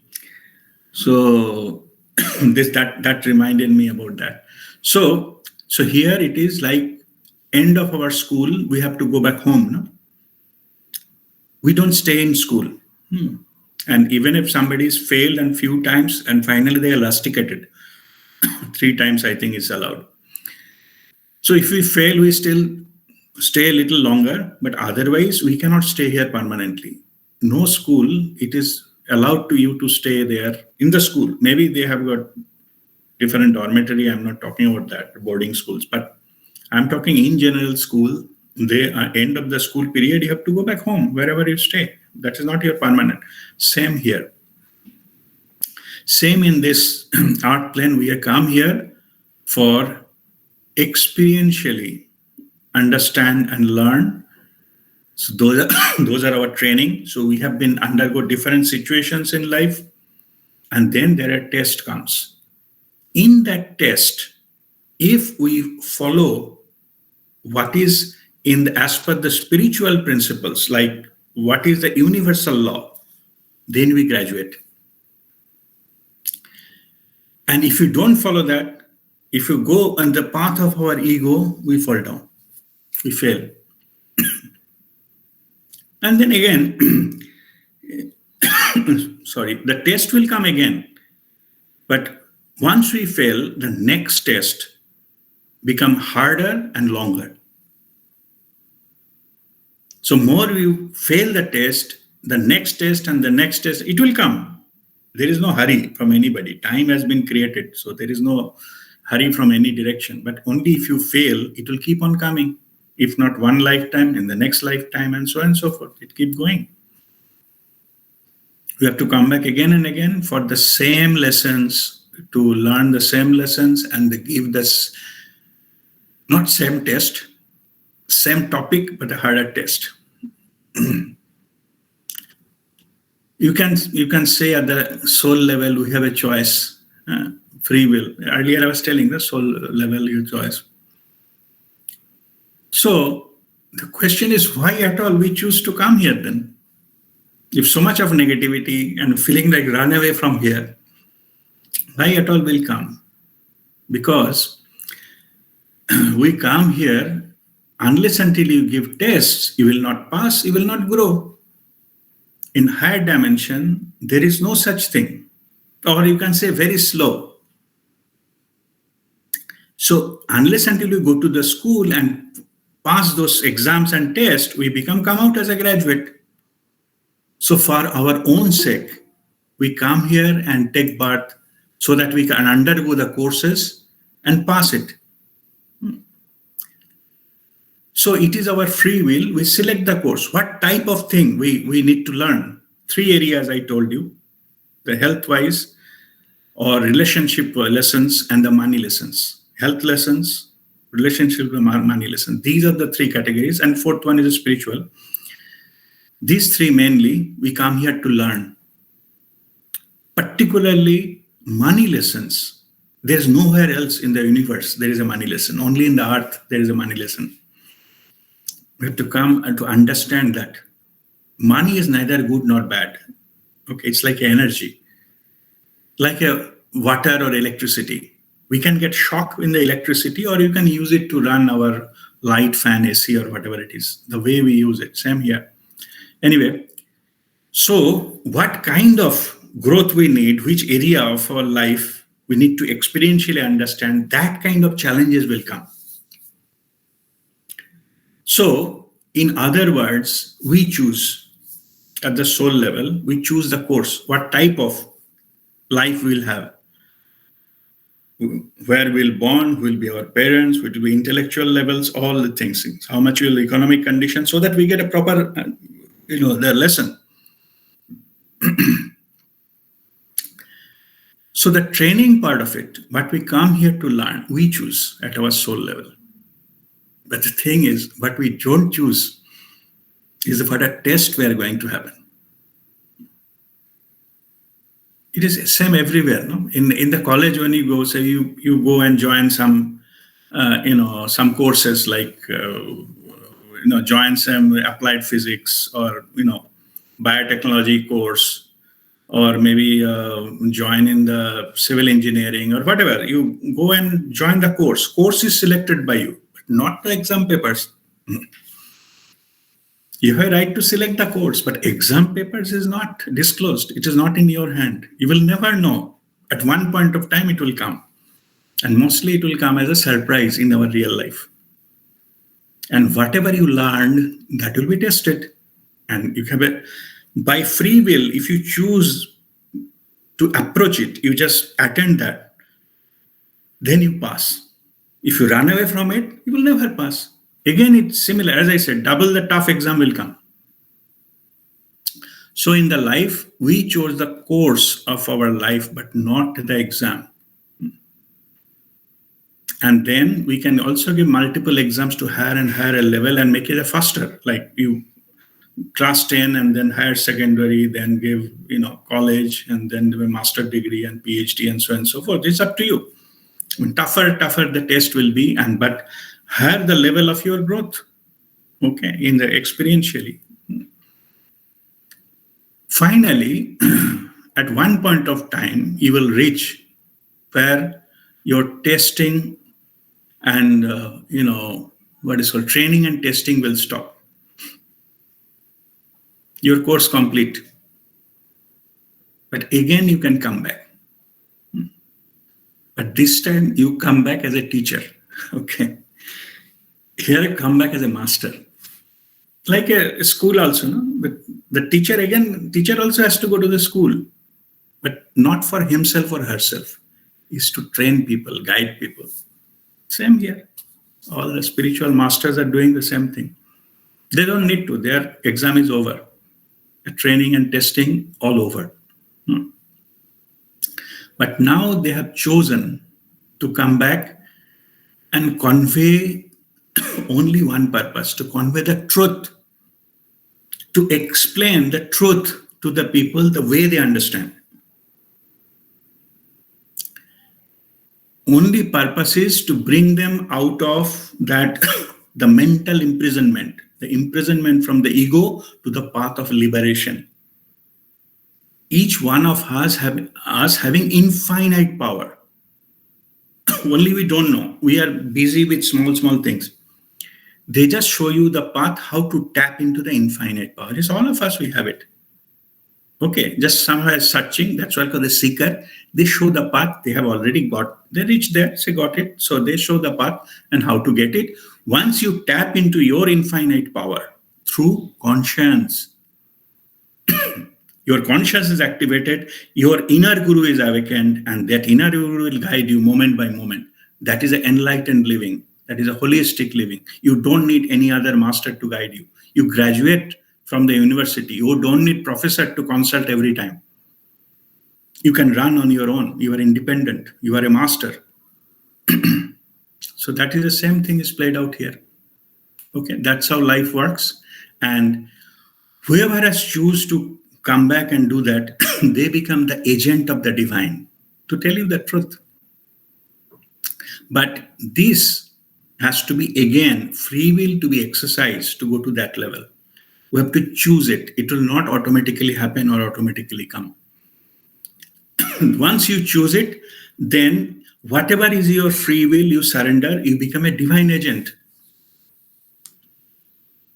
so that reminded me about that. So here it is like end of our school, we have to go back home. No? We don't stay in school. And even if somebody's failed and few times and finally they are rusticated, 3 times I think is allowed. So if we fail, we still stay a little longer, but otherwise we cannot stay here permanently. No school, it is allowed to you to stay there in the school. Maybe they have got different dormitory. I'm not talking about that, boarding schools, but I'm talking in general school. They end of the school period, you have to go back home, wherever you stay. That is not your permanent. Same here. Same in this art plane, we have come here for experientially understand and learn. So those are our training. So we have been undergo different situations in life, and then there a test comes. In that test, if we follow what is as per the spiritual principles, like what is the universal law, then we graduate. And if you don't follow that, if you go on the path of our ego, we fall down, we fail. And then again, sorry, the test will come again. But once we fail, the next test become harder and longer. So more you fail the test, the next test and the next test, it will come. There is no hurry from anybody. Time has been created, so there is no hurry from any direction. But only if you fail, it will keep on coming. If not one lifetime, in the next lifetime, and so on and so forth. It keeps going. We have to come back again and again for the same lessons, to learn the same lessons and give this, not same test, same topic, but a harder test. You can say at the soul level, we have a choice, free will. Earlier I was telling the soul level, your choice. So the question is, why at all we choose to come here then? If so much of negativity and feeling like run away from here, why at all will come? Because we come here, unless until you give tests, you will not pass, you will not grow. In higher dimension, there is no such thing. Or you can say very slow. So unless until you go to the school and pass those exams and tests, we come out as a graduate. So for our own sake, we come here and take birth so that we can undergo the courses and pass it. So it is our free will. We select the course. What type of thing we need to learn? 3 areas I told you: the health-wise or relationship lessons and the money lessons. Health lessons, relationship, money lessons. These are the 3 categories. And 4th one is spiritual. These 3 mainly, we come here to learn. Particularly money lessons. There's nowhere else in the universe there is a money lesson. Only in the earth there is a money lesson. We have to come and to understand that money is neither good nor bad. Okay, it's like energy, like a water or electricity. We can get shock in the electricity, or you can use it to run our light, fan, AC, or whatever it is. The way we use it, same here. Anyway, so what kind of growth we need, which area of our life we need to experientially understand, that kind of challenges will come. So, in other words, we choose at the soul level, we choose the course, what type of life we'll have, where we'll born, who will be our parents, which will be intellectual levels, all the things, how much will economic conditions, so that we get a proper, the lesson. So the training part of it, what we come here to learn, we choose at our soul level. But the thing is, what we don't choose is what a test we are going to happen. It is same everywhere. No, in the college when you go, say you go and join some some courses like join some applied physics or biotechnology course, or maybe join in the civil engineering or whatever. You go and join the course. Course is selected by you, but not the exam papers. You have a right to select the course, but exam papers is not disclosed. It is not in your hand. You will never know. At one point of time, it will come. And mostly it will come as a surprise in our real life. And whatever you learned, that will be tested. And you have by free will, if you choose to approach it, you just attend that, then you pass. If you run away from it, you will never pass. Again, it's similar. As I said, double the tough exam will come. So in the life, we chose the course of our life, but not the exam. And then we can also give multiple exams to higher and higher level and make it a faster. Like you class 10 and then higher secondary, then give college, and then do a master degree and PhD and so on and so forth. It's up to you. I mean, tougher the test will be, but higher the level of your growth. Okay, in the experientially. Finally, at one point of time, you will reach where your testing and what is called training and testing will stop. Your course complete. But again, you can come back. But this time you come back as a teacher. Okay. Here you come back as a master. Like a school also, no? But the teacher also has to go to the school, but not for himself or herself. Is to train people, guide people. Same here. All the spiritual masters are doing the same thing. They don't need to. Their exam is over. The training and testing all over. But now they have chosen to come back and convey only one purpose, to convey the truth, to explain the truth to the people the way they understand. Only purpose is to bring them out of that, the mental imprisonment, the imprisonment from the ego to the path of liberation. Each one of us having infinite power. Only we don't know. We are busy with small things. They just show you the path how to tap into the infinite power. It's all of us, we have it. Okay, just somehow searching, that's why called the seeker. They show the path they have already got. They reach there, say got it. So they show the path and how to get it. Once you tap into your infinite power through conscience, your conscience is activated, your inner guru is awakened, and that inner guru will guide you moment by moment. That is an enlightened living. That is a holistic living. You don't need any other master to guide you. You graduate from the university. You don't need professor to consult every time. You can run on your own. You are independent. You are a master. So that is the same thing is played out here. Okay, that's how life works. And whoever has choose to come back and do that, they become the agent of the divine to tell you the truth. But this has to be, again, free will to be exercised to go to that level. We have to choose it. It will not automatically happen or automatically come. Once you choose it, then whatever is your free will, you surrender, you become a divine agent.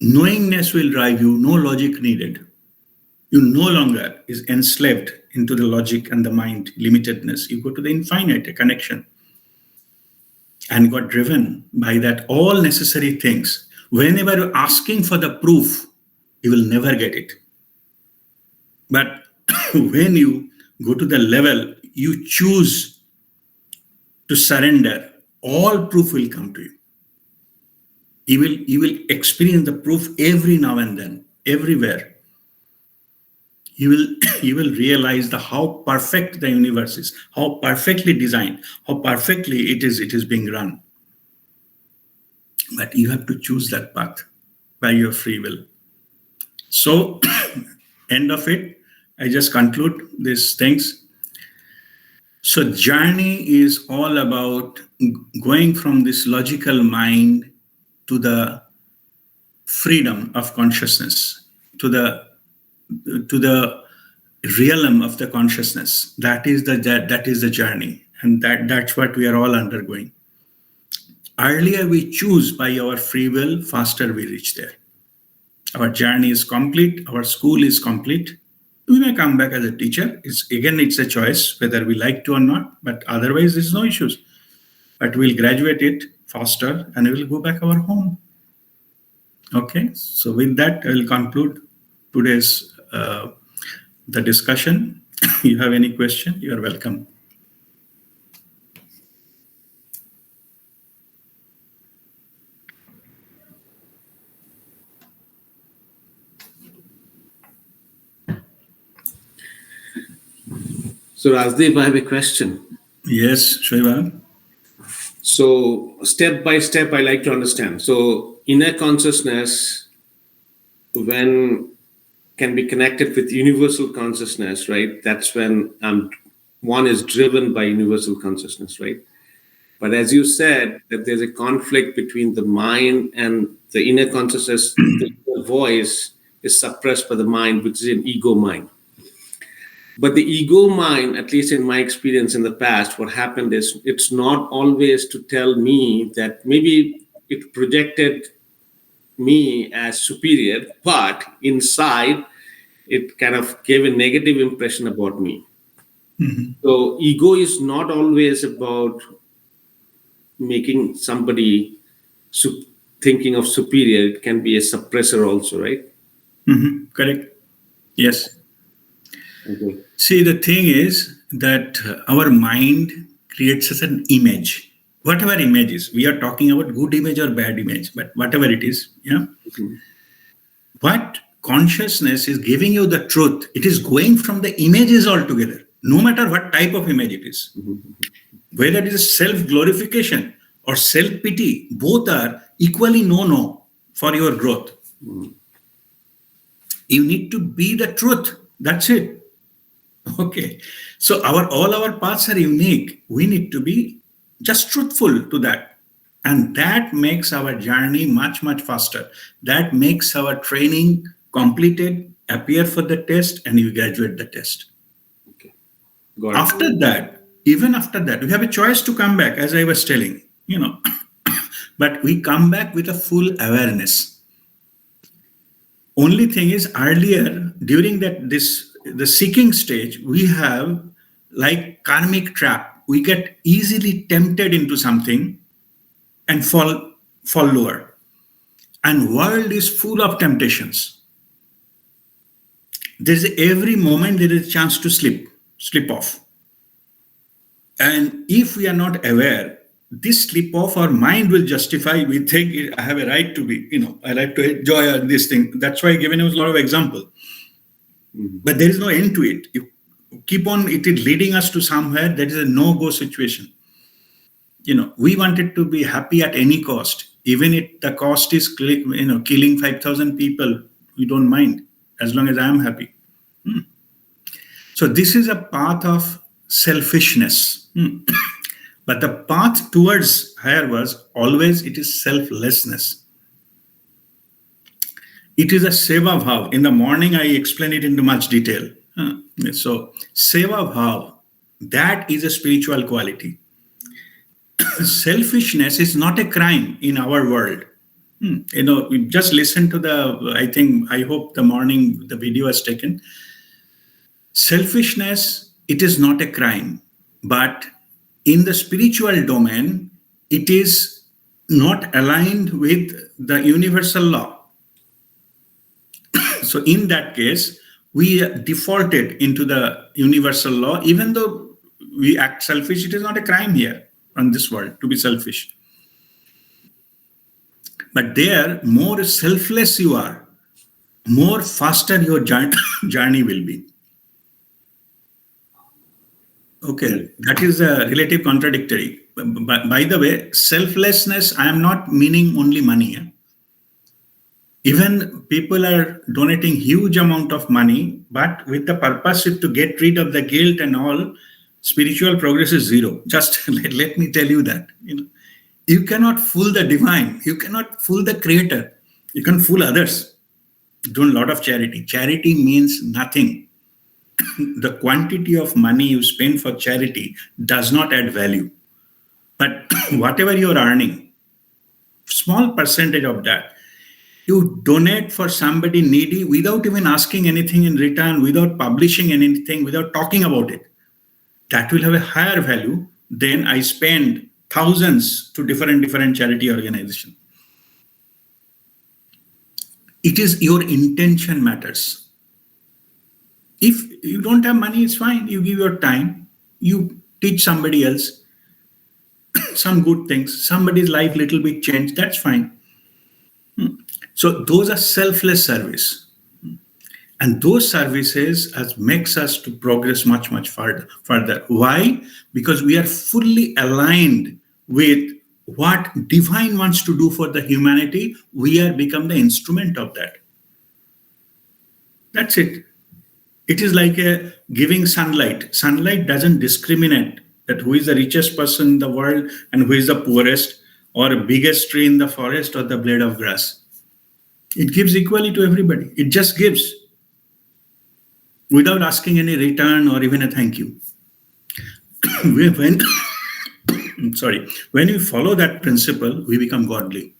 Knowingness will drive you, no logic needed. You no longer is enslaved into the logic and the mind, limitedness. You go to the infinite, a connection. And got driven by that all necessary things. Whenever you're asking for the proof, you will never get it. But when you go to the level, you choose to surrender, all proof will come to you. You will experience the proof every now and then, everywhere. You will realize how perfect the universe is, how perfectly designed, how perfectly it is being run. But you have to choose that path by your free will. So, end of it, I just conclude these things. So journey is all about going from this logical mind to the freedom of consciousness, to the realm of the consciousness. That is the journey, and that's what we are all undergoing. Earlier we choose by our free will, faster we reach there. Our journey is complete, our school is complete. We may come back as a teacher. It's a choice whether we like to or not, but otherwise there's no issues. But we'll graduate it faster and we'll go back our home. Okay, so with that, I will conclude today's the discussion. You have any question, you are welcome. So, Rajdeep, I have a question. Yes, Shiva. So, step by step, I like to understand. So, inner consciousness, when can be connected with universal consciousness, right? That's when one is driven by universal consciousness, right? But as you said, that there's a conflict between the mind and the inner consciousness. The voice is suppressed by the mind, which is an ego mind. But the ego mind, at least in my experience in the past, what happened is it's not always to tell me that maybe it projected me as superior, but inside it kind of gave a negative impression about me. Mm-hmm. So ego is not always about making somebody thinking of superior. It can be a suppressor also, right? Mm-hmm. Correct. Yes. Okay. See, the thing is that our mind creates us an image. Whatever image is, we are talking about good image or bad image, but whatever it is, yeah. Mm-hmm. What consciousness is giving you the truth, it is going from the images altogether, no matter what type of image it is. Mm-hmm. Whether it is self-glorification or self-pity, both are equally no for your growth. Mm-hmm. You need to be the truth. That's it. Okay. So all our paths are unique. We need to be just truthful to that. And that makes our journey much, much faster. That makes our training completed, appear for the test, and you graduate the test. Okay. Got it. After that, even after that, we have a choice to come back, as I was telling, but we come back with a full awareness. Only thing is, earlier, during the seeking stage, we have like karmic trap. We get easily tempted into something and fall lower. And world is full of temptations. There's every moment there is a chance to slip off. And if we are not aware, this slip off, our mind will justify. We think I have a right to be, I like to enjoy this thing. That's why I given you a lot of example. Mm-hmm. But there is no end to it. You keep on, it is leading us to somewhere that is a no-go situation. We wanted to be happy at any cost. Even if the cost is, killing 5,000 people, we don't mind as long as I am happy. So this is a path of selfishness. But the path towards higher was always, it is selflessness. It is a seva bhav. In the morning, I explain it into much detail. So seva bhav, that is a spiritual quality. Selfishness is not a crime in our world. We just listen to I hope the morning the video was taken. Selfishness, it is not a crime, but in the spiritual domain, it is not aligned with the universal law. So in that case, we defaulted into the universal law. Even though we act selfish, it is not a crime here on this world to be selfish. But there, more selfless you are, more faster your journey will be. Okay, that is a relative contradictory. By the way, selflessness, I am not meaning only money. Even people are donating huge amount of money, but with the purpose to get rid of the guilt and all, Spiritual progress is zero. Just let me tell you that. You cannot fool the divine. You cannot fool the creator. You can fool others. Do a lot of charity. Charity means nothing. The quantity of money you spend for charity does not add value. But whatever you're earning, small percentage of that, you donate for somebody needy without even asking anything in return, without publishing anything, without talking about it. That will have a higher value than I spend thousands to different charity organizations. It is your intention matters. If you don't have money, it's fine. You give your time. You teach somebody else some good things. Somebody's life little bit changed. That's fine. So those are selfless service. And those services makes us to progress much further. Why? Because we are fully aligned with what divine wants to do for the humanity. We are become the instrument of that. That's it. It is like giving sunlight. Sunlight doesn't discriminate that who is the richest person in the world and who is the poorest, or biggest tree in the forest or the blade of grass. It gives equally to everybody. It just gives without asking any return or even a thank you. When we follow that principle, we become godly.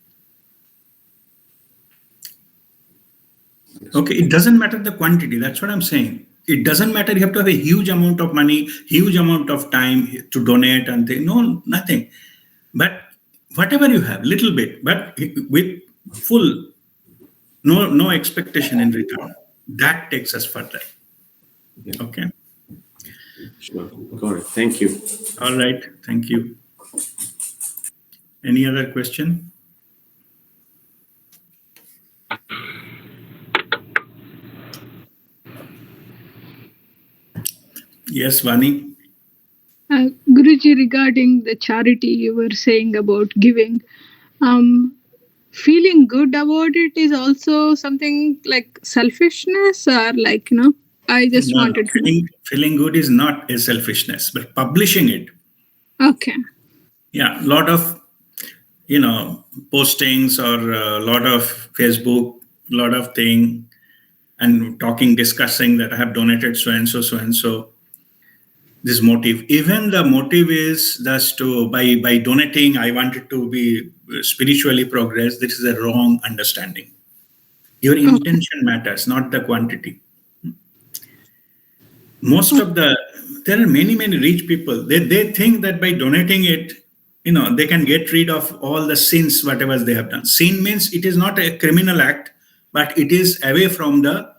Okay, it doesn't matter the quantity. That's what I'm saying. It doesn't matter you have to have a huge amount of money, huge amount of time to donate and things. No, nothing. But whatever you have, little bit, but with full, no expectation in return. That takes us further. Yeah. Okay. Sure. Got it. Thank you. All right. Thank you. Any other question? Yes, Vani. Guruji, regarding the charity you were saying about giving, feeling good about it is also something like selfishness, or like, I just No, wanted to know. feeling good is not a selfishness, but publishing it. Okay. Yeah, a lot of postings or a lot of Facebook, a lot of thing, and discussing that I have donated so and so. This motive, even the motive is just to by donating, I wanted to be spiritually progress. This is a wrong understanding. Your intention matters, not the quantity. There are many rich people. They think that by donating it, they can get rid of all the sins, whatever they have done. Sin means it is not a criminal act, but it is away from the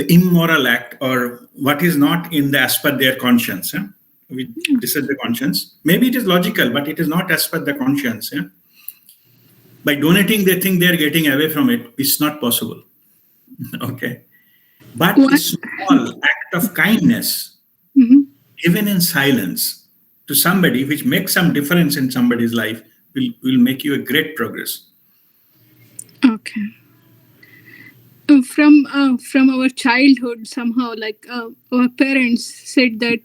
immoral act, or what is not in the as per their conscience. This is the conscience. Maybe it is logical, but it is not as per the conscience. By donating, they think they are getting away from it. It's not possible. Okay. But a small act of kindness, given in silence to somebody, which makes some difference in somebody's life, will make you a great progress. Okay. From our childhood, somehow, like our parents said that,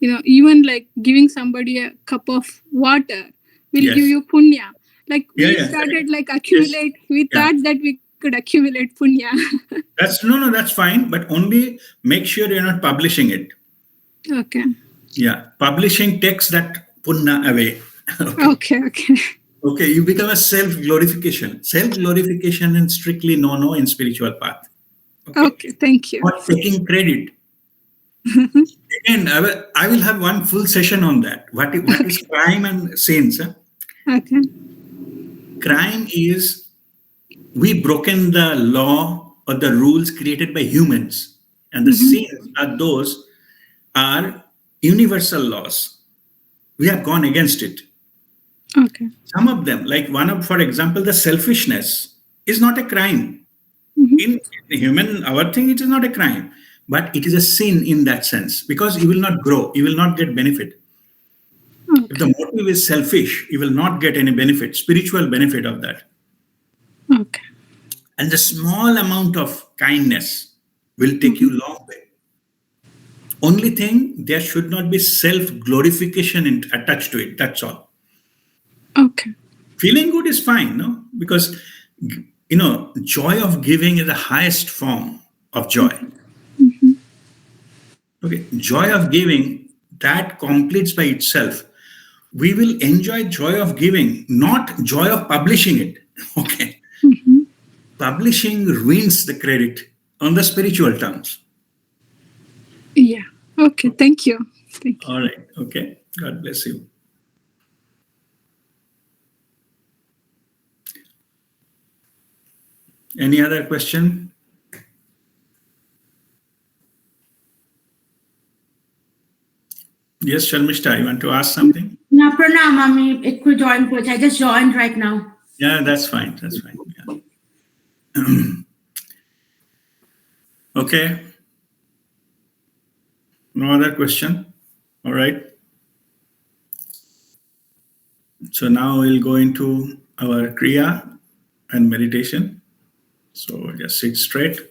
even like giving somebody a cup of water will Yes. give you punya. Like we Yeah. started like accumulate. Yes. We thought that we could accumulate punya. That's fine, but only make sure you're not publishing it. Okay. Yeah, publishing takes that punna away. Okay. Okay, you become a self-glorification. Self-glorification is strictly no in spiritual path. Okay, thank you. Not taking credit. Again, I will have one full session on that. What is crime and sins? Okay. Crime is we broken the law or the rules created by humans. And the sins are universal laws. We have gone against it. Okay. Some of them, like for example, the selfishness is not a crime. In our thing, it is not a crime, but it is a sin in that sense, because you will not grow, you will not get benefit. Okay. If the motive is selfish, you will not get any benefit, spiritual benefit of that. Okay. And the small amount of kindness will take you long way. Only thing, there should not be self-glorification attached to it. That's all. Okay. Feeling good is fine, no? Because, joy of giving is the highest form of joy. Okay, joy of giving, that completes by itself. We will enjoy joy of giving, not joy of publishing it. Okay. Publishing ruins the credit on the spiritual terms. Yeah. Okay. Thank you. Thank you. All right. Okay. God bless you. Any other question? Yes, Sharmishta, you want to ask something? No, pranam, mami. It could join coach. I just joined right now. Yeah, that's fine. That's fine. Yeah. Okay. No other question? All right. So now we'll go into our Kriya and meditation. So just sit straight.